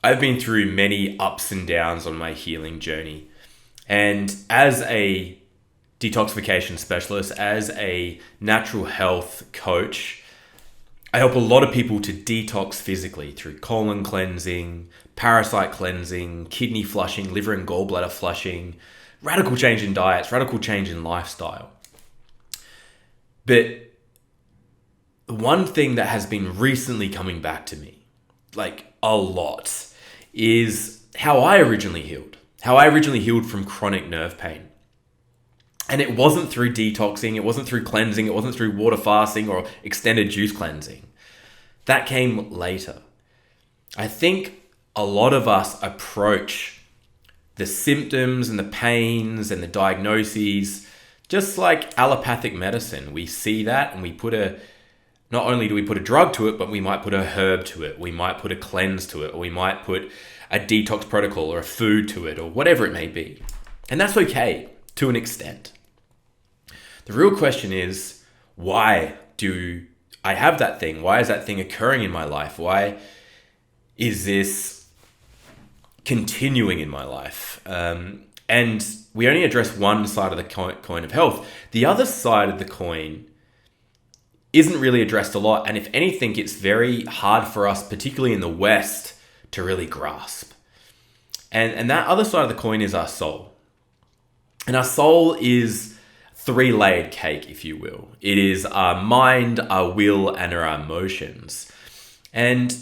I've been through many ups and downs on my healing journey. And as a detoxification specialist, as a natural health coach, I help a lot of people to detox physically through colon cleansing, parasite cleansing, kidney flushing, liver and gallbladder flushing, radical change in diets, radical change in lifestyle. But the one thing that has been recently coming back to me, like a lot, is how I originally healed. How I originally healed from chronic nerve pain. And it wasn't through detoxing, it wasn't through cleansing, it wasn't through water fasting or extended juice cleansing. That came later. I think a lot of us approach the symptoms and the pains and the diagnoses just like allopathic medicine. We see that and not only do we put a drug to it, but we might put a herb to it, we might put a cleanse to it, or we might put a detox protocol or a food to it, or whatever it may be. And that's okay to an extent. The real question is, why do I have that thing? Why is that thing occurring in my life? Why is this continuing in my life? And we only address one side of the coin of health. The other side of the coin isn't really addressed a lot. And if anything, it's very hard for us, particularly in the West, to really grasp. And that other side of the coin is our soul. And our soul is three-layered cake, if you will. It is our mind, our will, and our emotions. And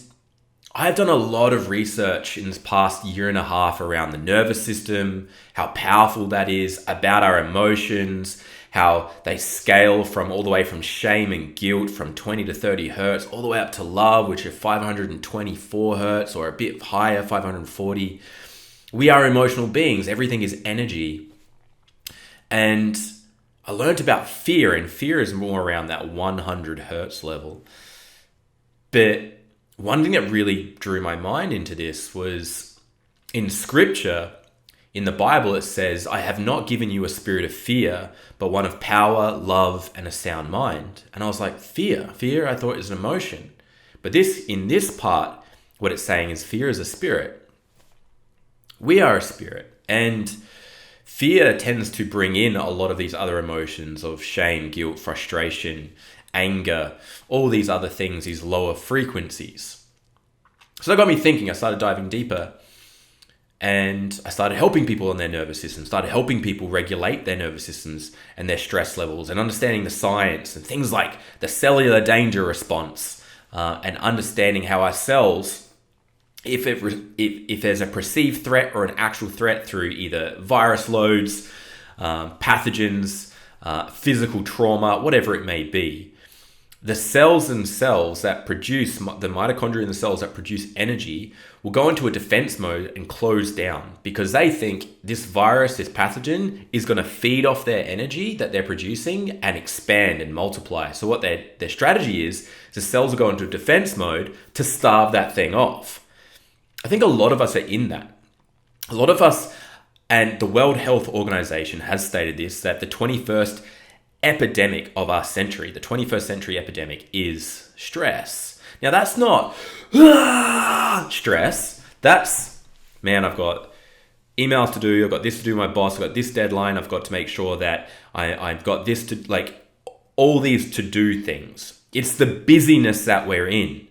I've done a lot of research in this past year and a half around the nervous system, how powerful that is, about our emotions, how they scale from all the way from shame and guilt from 20 to 30 hertz, all the way up to love, which are 524 hertz or a bit higher, 540. We are emotional beings. Everything is energy. And I learned about fear, and fear is more around that 100 hertz level. But one thing that really drew my mind into this was in scripture, in the Bible, it says, I have not given you a spirit of fear, but one of power, love, and a sound mind. And I was like, fear, I thought it was an emotion. But in this part, what it's saying is fear is a spirit. We are a spirit. And fear tends to bring in a lot of these other emotions of shame, guilt, frustration, anger, all these other things, these lower frequencies. So that got me thinking. I started diving deeper and I started helping people on their nervous system, started helping people regulate their nervous systems and their stress levels and understanding the science and things like the cellular danger response and understanding how our cells, if there's a perceived threat or an actual threat through either virus loads, pathogens, physical trauma, whatever it may be, the cells themselves that produce, the mitochondria in the cells that produce energy will go into a defense mode and close down because they think this virus, this pathogen is going to feed off their energy that they're producing and expand and multiply. So what their strategy is the cells will go into a defense mode to starve that thing off. I think a lot of us are in that. A lot of us, and the World Health Organization has stated this, that the 21st epidemic of our century, the 21st century epidemic, is stress. Now that's not stress. That's, man, I've got emails to do, I've got this to do with my boss, I've got this deadline, I've got to make sure that I've got this to, like, all these to-do things. It's the busyness that we're in.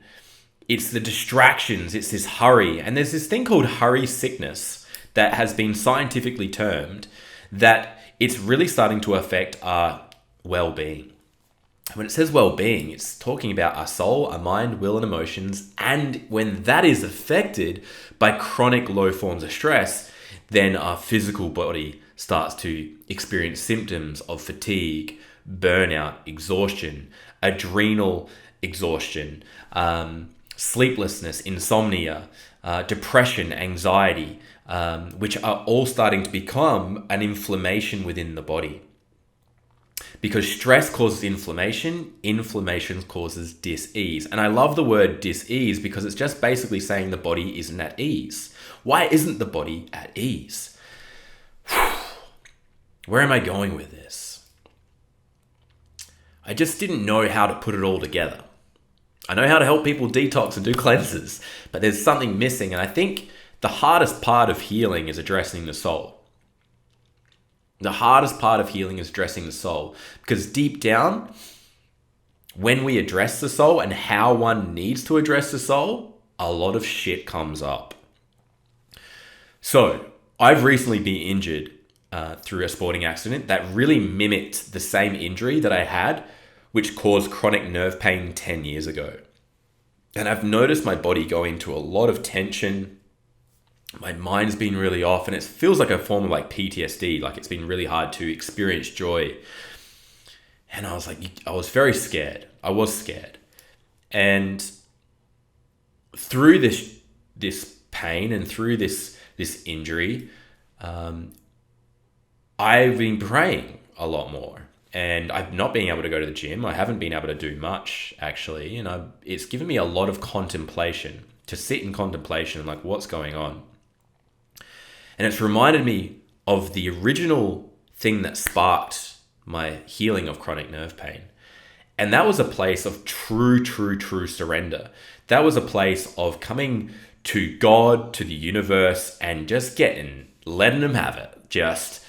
It's the distractions, it's this hurry. And there's this thing called hurry sickness that has been scientifically termed that it's really starting to affect our well-being. When it says well-being, it's talking about our soul, our mind, will, and emotions. And when that is affected by chronic low forms of stress, then our physical body starts to experience symptoms of fatigue, burnout, exhaustion, adrenal exhaustion, sleeplessness, insomnia, depression, anxiety, which are all starting to become an inflammation within the body. Because stress causes inflammation, inflammation causes dis-ease. And I love the word dis-ease because it's just basically saying the body isn't at ease. Why isn't the body at ease? Where am I going with this? I just didn't know how to put it all together. I know how to help people detox and do cleanses, but there's something missing. And I think the hardest part of healing is addressing the soul. The hardest part of healing is addressing the soul, because deep down, when we address the soul and how one needs to address the soul, a lot of shit comes up. So I've recently been injured through a sporting accident that really mimicked the same injury that I had, which caused chronic nerve pain 10 years ago. And I've noticed my body go into a lot of tension. My mind's been really off, and it feels like a form of like PTSD, like it's been really hard to experience joy. And I was very scared. I was scared. And through this pain and through this injury, I've been praying a lot more. And I've not been able to go to the gym. I haven't been able to do much, actually. And it's given me a lot of contemplation, to sit in contemplation, like what's going on. And it's reminded me of the original thing that sparked my healing of chronic nerve pain. And that was a place of true surrender. That was a place of coming to God, to the universe, and just letting them have it. Just,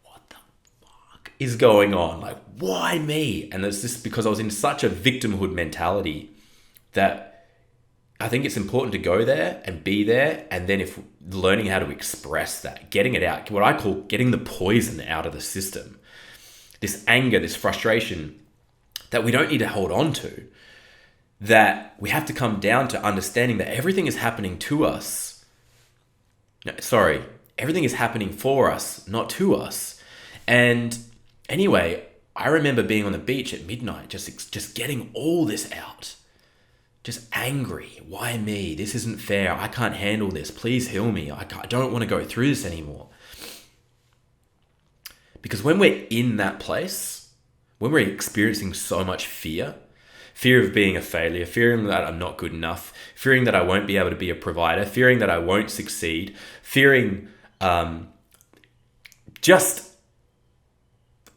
what the fuck is going on? Like, why me? And it's just because I was in such a victimhood mentality that I think it's important to go there and be there, and then if learning how to express that, getting it out, what I call getting the poison out of the system. This anger, this frustration that we don't need to hold on to, that we have to come down to understanding that everything is happening to us. Everything is happening for us, not to us. And anyway, I remember being on the beach at midnight, just getting all this out. Just angry. Why me? This isn't fair. I can't handle this. Please heal me. I don't want to go through this anymore. Because when we're in that place, when we're experiencing so much fear of being a failure, fearing that I'm not good enough, fearing that I won't be able to be a provider, fearing that I won't succeed, fearing just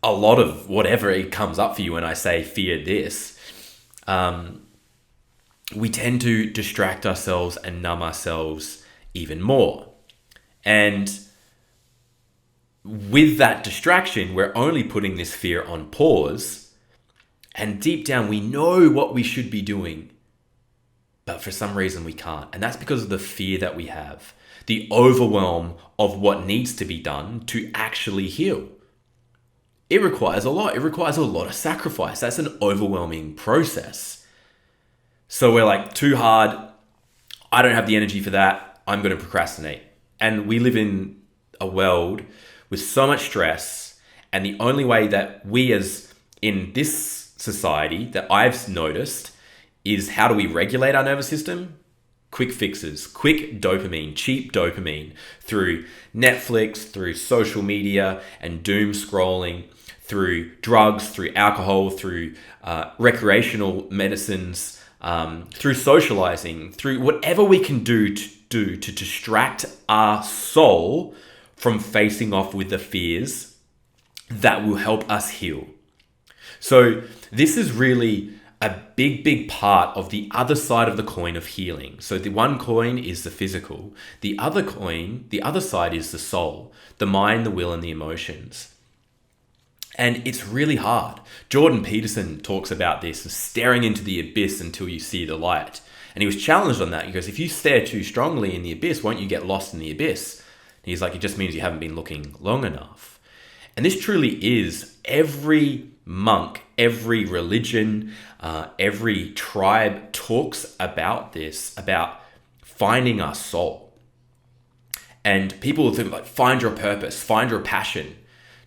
a lot of whatever it comes up for you when I say fear this, we tend to distract ourselves and numb ourselves even more. And with that distraction, we're only putting this fear on pause. And deep down, we know what we should be doing, but for some reason we can't. And that's because of the fear that we have, the overwhelm of what needs to be done to actually heal. It requires a lot. It requires a lot of sacrifice. That's an overwhelming process. So we're like, too hard. I don't have the energy for that. I'm going to procrastinate. And we live in a world with so much stress. And the only way that we as in this society that I've noticed is, how do we regulate our nervous system? Quick fixes, quick dopamine, cheap dopamine through Netflix, through social media and doom scrolling, through drugs, through alcohol, through recreational medicines, through socializing, through whatever we can do to distract our soul from facing off with the fears that will help us heal. So this is really a big part of the other side of the coin of healing. So the one coin is the physical. The other side is the soul, the mind, the will, and the emotions. And it's really hard. Jordan Peterson talks about this, staring into the abyss until you see the light. And he was challenged on that. He goes, if you stare too strongly in the abyss, won't you get lost in the abyss? And he's like, it just means you haven't been looking long enough. And this truly is every monk, every religion, every tribe talks about this, about finding our soul. And people will think like, find your purpose, find your passion.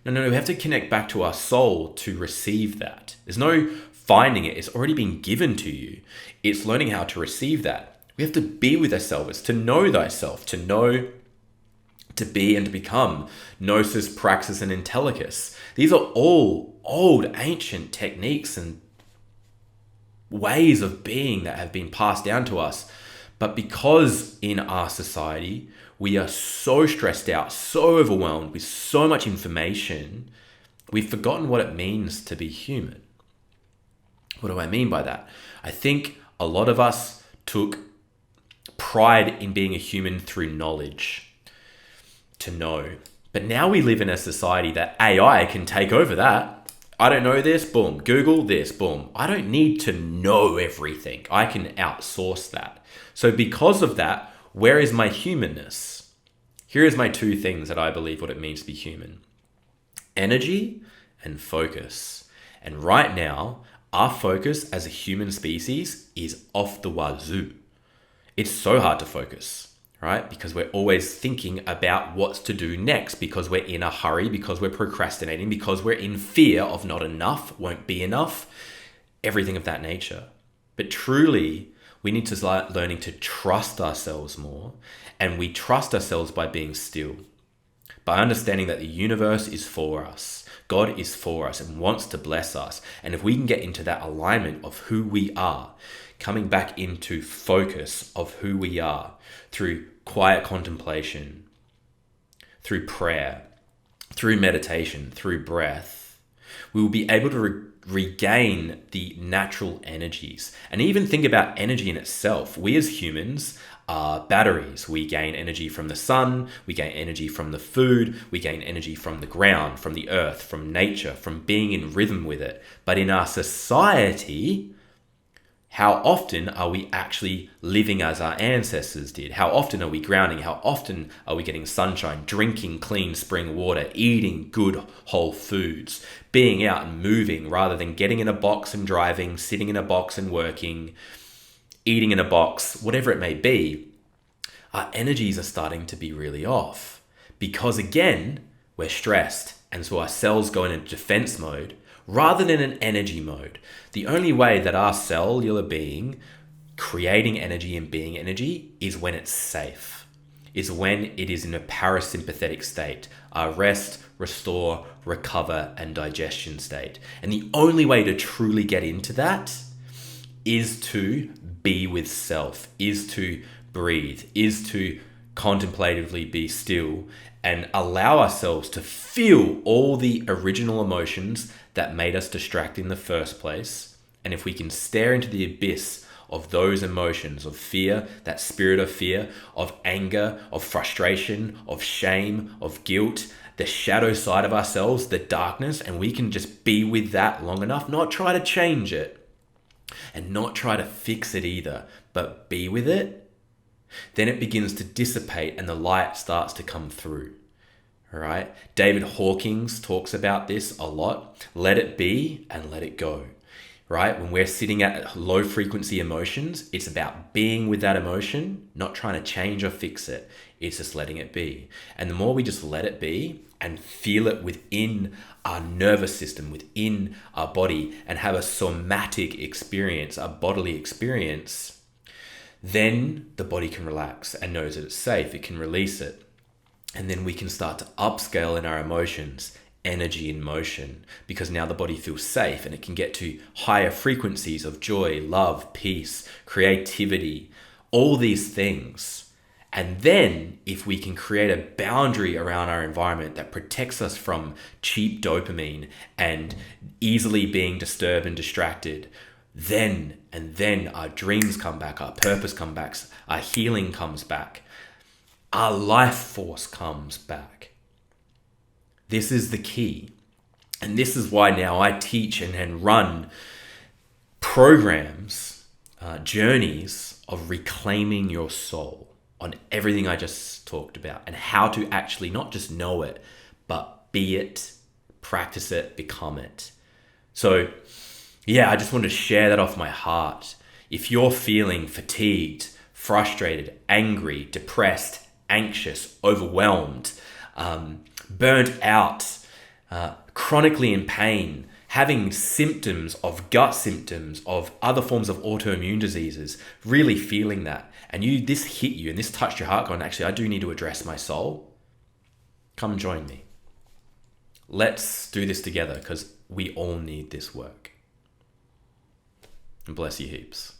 No, we have to connect back to our soul to receive that. There's no finding it. It's already been given to you. It's learning how to receive that. We have to be with ourselves. It's to know thyself, to know, to be, and to become. Gnosis, praxis, and intellicus. These are all old, ancient techniques and ways of being that have been passed down to us. But because in our society, we are so stressed out, so overwhelmed with so much information, we've forgotten what it means to be human. What do I mean by that? I think A lot of us took pride in being a human through knowledge, to know. But now we live in a society that AI can take over that. I don't know this, boom. Google this, boom. I don't need to know everything. I can outsource that. So because of that, where is my humanness? Here is my two things that I believe what it means to be human. Energy and focus. And right now, our focus as a human species is off the wazoo. It's so hard to focus, right? Because we're always thinking about what's to do next, because we're in a hurry, because we're procrastinating, because we're in fear of not enough, won't be enough, everything of that nature. But truly, we need to start learning to trust ourselves more, and we trust ourselves by being still, by understanding that the universe is for us. God is for us and wants to bless us. And if we can get into that alignment of who we are, coming back into focus of who we are through quiet contemplation, through prayer, through meditation, through breath, we will be able to regain the natural energies. And even think about energy in itself. We as humans are batteries. We gain energy from the sun, we gain energy from the food, we gain energy from the ground, from the earth, from nature, from being in rhythm with it. But in our society, how often are we actually living as our ancestors did? How often are we grounding? How often are we getting sunshine, drinking clean spring water, eating good whole foods, being out and moving rather than getting in a box and driving, sitting in a box and working, eating in a box, whatever it may be? Our energies are starting to be really off because, again, we're stressed. And so our cells go into defense mode rather than an energy mode. The only way that our cellular being creating energy and being energy is when it's safe, is when it is in a parasympathetic state, a rest, restore, recover, and digestion state. And the only way to truly get into that is to be with self, is to breathe, is to contemplatively be still and allow ourselves to feel all the original emotions that made us distracted in the first place. And if we can stare into the abyss of those emotions of fear, that spirit of fear, of anger, of frustration, of shame, of guilt, the shadow side of ourselves, the darkness, and we can just be with that long enough, not try to change it and not try to fix it either, but be with it, then it begins to dissipate and the light starts to come through. All right. David Hawkins talks about this a lot. Let it be and let it go. Right? When we're sitting at low frequency emotions, it's about being with that emotion, not trying to change or fix it. It's just letting it be. And the more we just let it be and feel it within our nervous system, within our body, and have a somatic experience, a bodily experience, then the body can relax and knows that it's safe. It can release it. And then we can start to upscale in our emotions, energy in motion, because now the body feels safe and it can get to higher frequencies of joy, love, peace, creativity, all these things. And then if we can create a boundary around our environment that protects us from cheap dopamine and easily being disturbed and distracted, then our dreams come back, our purpose comes back, our healing comes back, our life force comes back. This is the key. And this is why now I teach and run programs, journeys of reclaiming your soul on everything I just talked about and how to actually not just know it, but be it, practice it, become it. So yeah, I just wanted to share that off my heart. If you're feeling fatigued, frustrated, angry, depressed, anxious, overwhelmed, burnt out, chronically in pain, having symptoms of gut symptoms, of other forms of autoimmune diseases, really feeling that, and this hit you and this touched your heart going, actually, I do need to address my soul, come join me. Let's do this together because we all need this work. And bless you heaps.